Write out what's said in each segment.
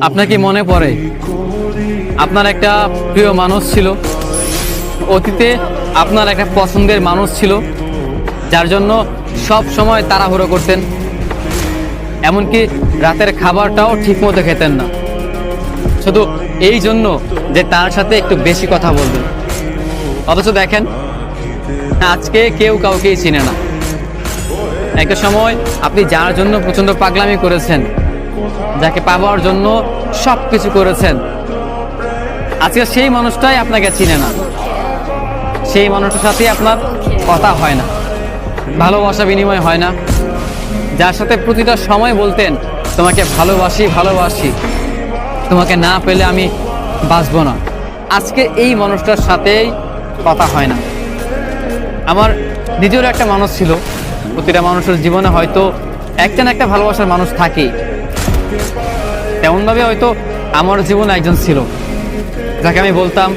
আপনার কি মনে পড়ে আপনার একটা প্রিয় মানুষ ছিল, অতীতে আপনার একটা পছন্দের মানুষ ছিল, যার জন্য সব সময় তাড়াহুড়ো করতেন, এমনকি রাতের খাবারটাও ঠিকমতো খেতেন না, শুধু এই জন্য যে তার সাথে একটু বেশি কথা বলবেন। অথচ দেখেন আজকে কেউ কাউকেই চিনে না। একটা সময় আপনি যার জন্য প্রচন্ড পাগলামি করেছেন, যাকে পাওয়ার জন্য সব কিছু করেছেন, আজকে সেই মানুষটাই আপনাকে চিনে না। সেই মানুষটার সাথে আপনার কথা হয় না, ভালোবাসা বিনিময় হয় না। যার সাথে প্রতিটা সময় বলতেন তোমাকে ভালোবাসি ভালোবাসি, তোমাকে না পেলে আমি বাঁচব না, আজকে এই মানুষটার সাথেই কথা হয় না। আমার নিজেরও একটা মানুষ ছিল, প্রতিটা মানুষের জীবনে হয়তো একটা না একটা ভালোবাসার মানুষ থাকেই। তেমনভাবে হয়তো আমার জীবনে একজন ছিল, যাকে আমি বলতাম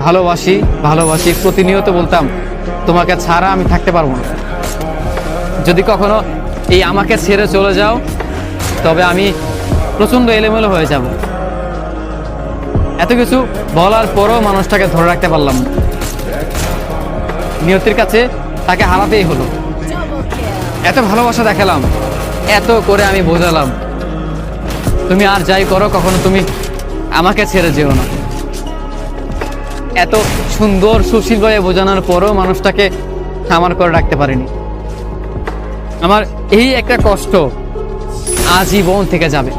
ভালোবাসি ভালোবাসি, প্রতিনিয়ত বলতাম তোমাকে ছাড়া আমি থাকতে পারবো না। যদি কখনো এই আমাকে ছেড়ে চলে যাও তবে আমি প্রচণ্ড এলোমেলো হয়ে যাব। এত কিছু বলার পরও মানুষটাকে ধরে রাখতে পারলাম না। নিয়তির কাছে তাকে হারাতেই হলো। এত ভালোবাসা দেখালাম, এত করে আমি বোঝালাম তুমি আর যাই করো কখনো তুমি আমাকে ছেড়ে যেও না। এত সুন্দর সুশীলভাবে বোঝানোর পরও মানুষটাকে আমার করে রাখতে পারিনি। আমার এই একটা কষ্ট আজীবন থেকে যাবে।